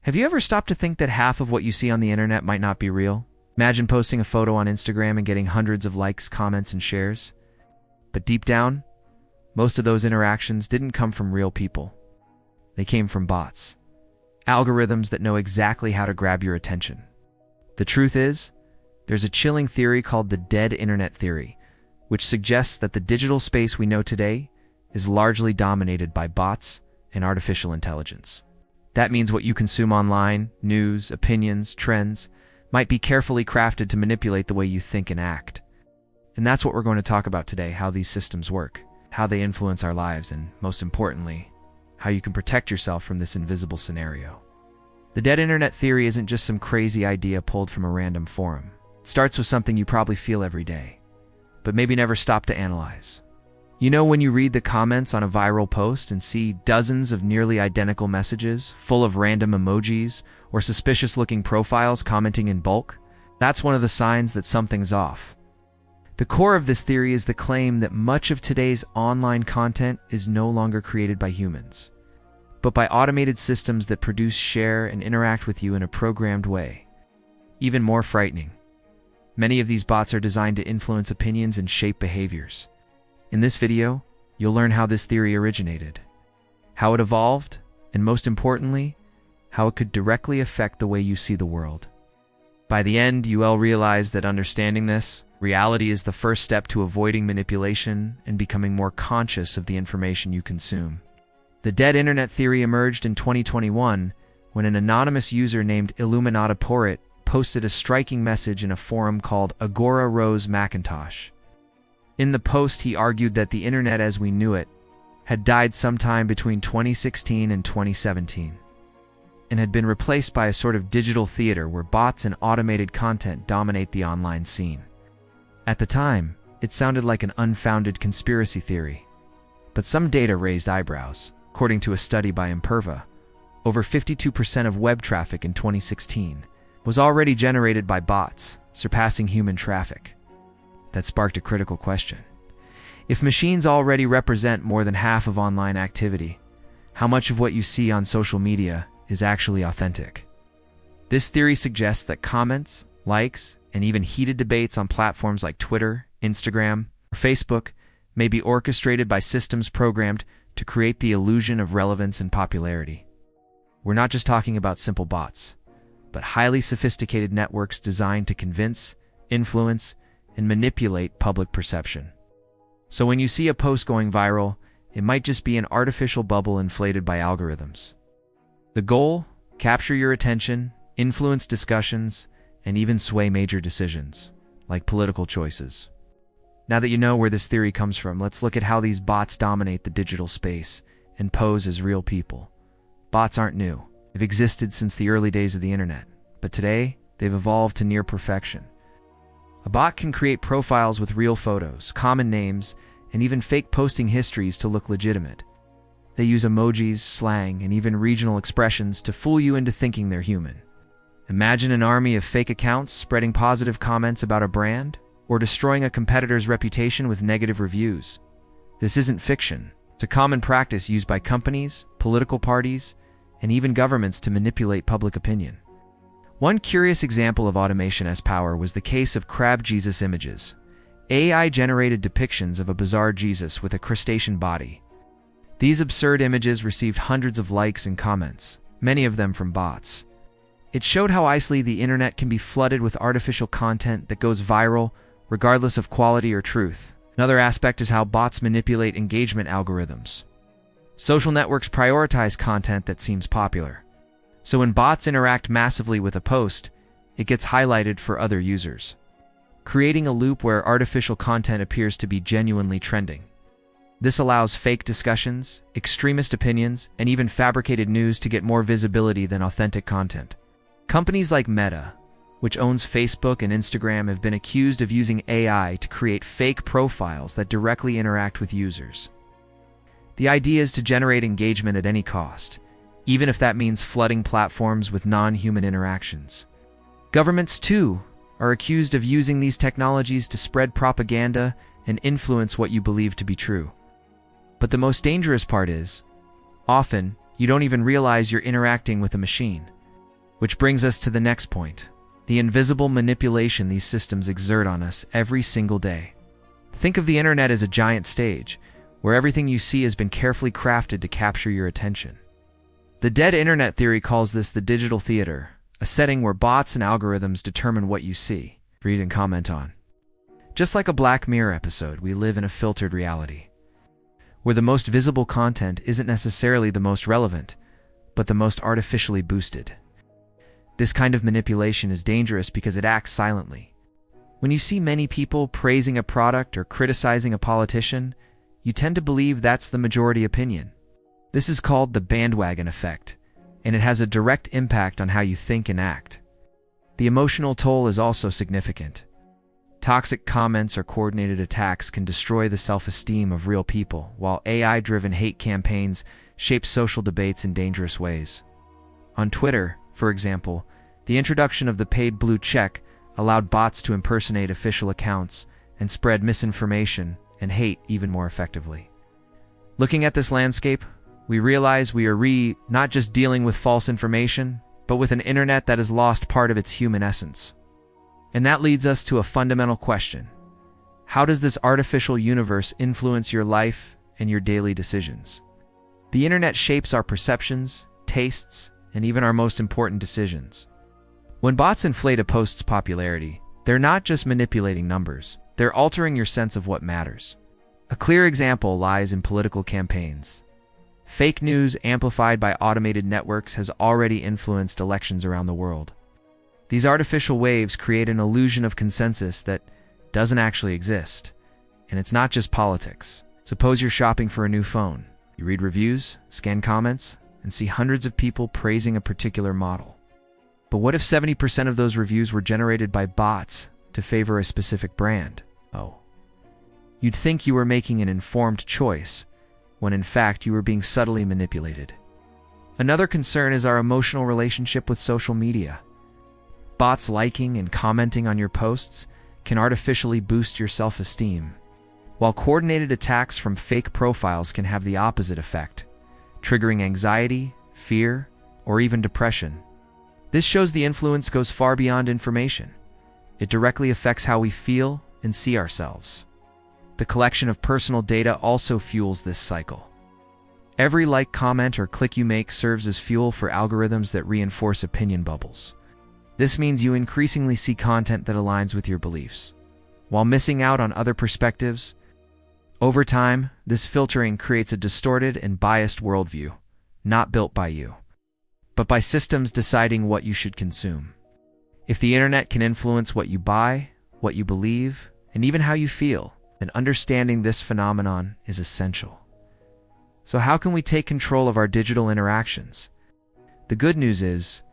Have you ever stopped to think that half of what you see on the internet might not be real? Imagine posting a photo on Instagram and getting hundreds of likes, comments, and shares. But deep down, most of those interactions didn't come from real people. They came from bots, algorithms that know exactly how to grab your attention. The truth is, there's a chilling theory called the dead internet theory, which suggests that the digital space we know today is largely dominated by bots and artificial intelligence. That means what you consume online, news, opinions, trends, might be carefully crafted to manipulate the way you think and act. And that's what we're going to talk about today, how these systems work, how they influence our lives, and most importantly, how you can protect yourself from this invisible scenario. The dead internet theory isn't just some crazy idea pulled from a random forum. It starts with something you probably feel every day, but maybe never stop to analyze. You know when you read the comments on a viral post and see dozens of nearly identical messages, full of random emojis or suspicious-looking profiles commenting in bulk? That's one of the signs that something's off. The core of this theory is the claim that much of today's online content is no longer created by humans, but by automated systems that produce, share, and interact with you in a programmed way. Even more frightening, many of these bots are designed to influence opinions and shape behaviors. In this video, you'll learn how this theory originated, how it evolved, and most importantly, how it could directly affect the way you see the world. By the end, you'll realize that understanding this, reality is the first step to avoiding manipulation and becoming more conscious of the information you consume. The dead internet theory emerged in 2021 when an anonymous user named Illuminata Porit posted a striking message in a forum called Agora Rose Macintosh. In the post, he argued that the internet as we knew it had died sometime between 2016 and 2017 and had been replaced by a sort of digital theater where bots and automated content dominate the online scene. At the time, it sounded like an unfounded conspiracy theory, but some data raised eyebrows. According to a study by Imperva, over 52% of web traffic in 2016 was already generated by bots, surpassing human traffic. That sparked a critical question. If machines already represent more than half of online activity, how much of what you see on social media is actually authentic? This theory suggests that comments, likes, and even heated debates on platforms like Twitter, Instagram, or Facebook may be orchestrated by systems programmed to create the illusion of relevance and popularity. We're not just talking about simple bots, but highly sophisticated networks designed to convince, influence, and manipulate public perception. So when you see a post going viral, it might just be an artificial bubble inflated by algorithms. The goal? Capture your attention, influence discussions, and even sway major decisions, like political choices. Now that you know where this theory comes from, let's look at how these bots dominate the digital space and pose as real people. Bots aren't new. They've existed since the early days of the internet, but today, they've evolved to near perfection. A bot can create profiles with real photos, common names, and even fake posting histories to look legitimate. They use emojis, slang, and even regional expressions to fool you into thinking they're human. Imagine an army of fake accounts spreading positive comments about a brand, or destroying a competitor's reputation with negative reviews. This isn't fiction. It's a common practice used by companies, political parties, and even governments to manipulate public opinion. One curious example of automation as power was the case of Crab Jesus images, AI-generated depictions of a bizarre Jesus with a crustacean body. These absurd images received hundreds of likes and comments, many of them from bots. It showed how easily the internet can be flooded with artificial content that goes viral regardless of quality or truth. Another aspect is how bots manipulate engagement algorithms. Social networks prioritize content that seems popular. So when bots interact massively with a post, it gets highlighted for other users, creating a loop where artificial content appears to be genuinely trending. This allows fake discussions, extremist opinions, and even fabricated news to get more visibility than authentic content. Companies like Meta, which owns Facebook and Instagram, have been accused of using AI to create fake profiles that directly interact with users. The idea is to generate engagement at any cost, even if that means flooding platforms with non-human interactions. Governments, too, are accused of using these technologies to spread propaganda and influence what you believe to be true. But the most dangerous part is, often, you don't even realize you're interacting with a machine. Which brings us to the next point: the invisible manipulation these systems exert on us every single day. Think of the internet as a giant stage, where everything you see has been carefully crafted to capture your attention. The dead internet theory calls this the digital theater, a setting where bots and algorithms determine what you see, read, and comment on. Just like a Black Mirror episode, we live in a filtered reality, where the most visible content isn't necessarily the most relevant, but the most artificially boosted. This kind of manipulation is dangerous because it acts silently. When you see many people praising a product or criticizing a politician, you tend to believe that's the majority opinion. This is called the bandwagon effect, and it has a direct impact on how you think and act. The emotional toll is also significant. Toxic comments or coordinated attacks can destroy the self-esteem of real people, while AI-driven hate campaigns shape social debates in dangerous ways. On Twitter, for example, the introduction of the paid blue check allowed bots to impersonate official accounts and spread misinformation and hate even more effectively. Looking at this landscape, we realize we are not just dealing with false information, but with an internet that has lost part of its human essence. And that leads us to a fundamental question: how does this artificial universe influence your life and your daily decisions? The internet shapes our perceptions, tastes, and even our most important decisions. When bots inflate a post's popularity, they're not just manipulating numbers, they're altering your sense of what matters. A clear example lies in political campaigns. Fake news amplified by automated networks has already influenced elections around the world. These artificial waves create an illusion of consensus that doesn't actually exist. And it's not just politics. Suppose you're shopping for a new phone. You read reviews, scan comments, and see hundreds of people praising a particular model. But what if 70% of those reviews were generated by bots to favor a specific brand? Oh. You'd think you were making an informed choice, when in fact you were being subtly manipulated. Another concern is our emotional relationship with social media. Bots liking and commenting on your posts can artificially boost your self-esteem, while coordinated attacks from fake profiles can have the opposite effect, triggering anxiety, fear, or even depression. This shows the influence goes far beyond information. It directly affects how we feel and see ourselves. The collection of personal data also fuels this cycle. Every like, comment, or click you make serves as fuel for algorithms that reinforce opinion bubbles. This means you increasingly see content that aligns with your beliefs, while missing out on other perspectives. Over time, this filtering creates a distorted and biased worldview, not built by you, but by systems deciding what you should consume. If the internet can influence what you buy, what you believe, and even how you feel, then understanding this phenomenon is essential. So how can we take control of our digital interactions? The good news is,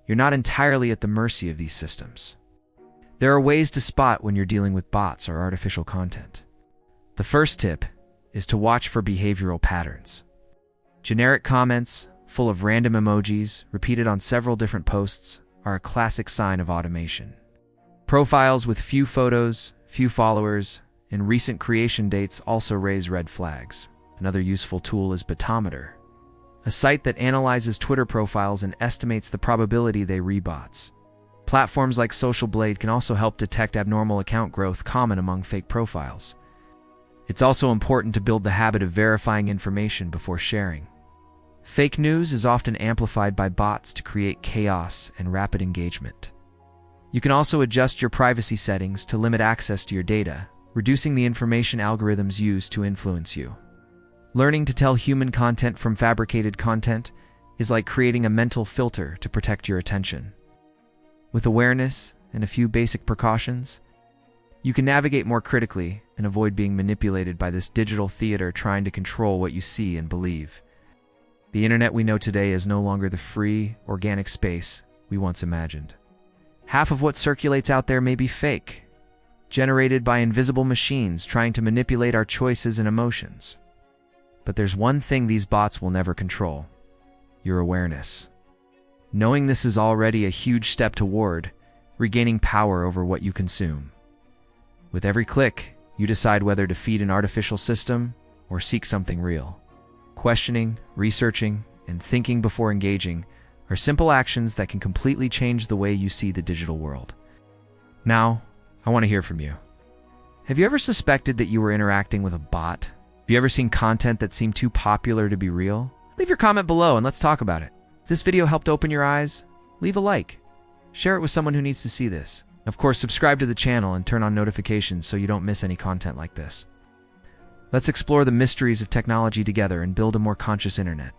you're not entirely at the mercy of these systems. There are ways to spot when you're dealing with bots or artificial content. The first tip is to watch for behavioral patterns. Generic comments, full of random emojis, repeated on several different posts, are a classic sign of automation. Profiles with few photos, few followers, and recent creation dates also raise red flags. Another useful tool is Botometer, a site that analyzes Twitter profiles and estimates the probability they rebots. Platforms like Social Blade can also help detect abnormal account growth common among fake profiles. It's also important to build the habit of verifying information before sharing. Fake news is often amplified by bots to create chaos and rapid engagement. You can also adjust your privacy settings to limit access to your data, reducing the information algorithms use to influence you. Learning to tell human content from fabricated content is like creating a mental filter to protect your attention. With awareness and a few basic precautions, you can navigate more critically and avoid being manipulated by this digital theater trying to control what you see and believe. The internet we know today is no longer the free, organic space we once imagined. Half of what circulates out there may be fake, generated by invisible machines trying to manipulate our choices and emotions. But there's one thing these bots will never control: your awareness. Knowing this is already a huge step toward regaining power over what you consume. With every click, you decide whether to feed an artificial system or seek something real. Questioning, researching, and thinking before engaging are simple actions that can completely change the way you see the digital world. Now, I want to hear from you. Have you ever suspected that you were interacting with a bot? Have you ever seen content that seemed too popular to be real? Leave your comment below and let's talk about it. If this video helped open your eyes, leave a like. Share it with someone who needs to see this. Of course, subscribe to the channel and turn on notifications so you don't miss any content like this. Let's explore the mysteries of technology together and build a more conscious internet.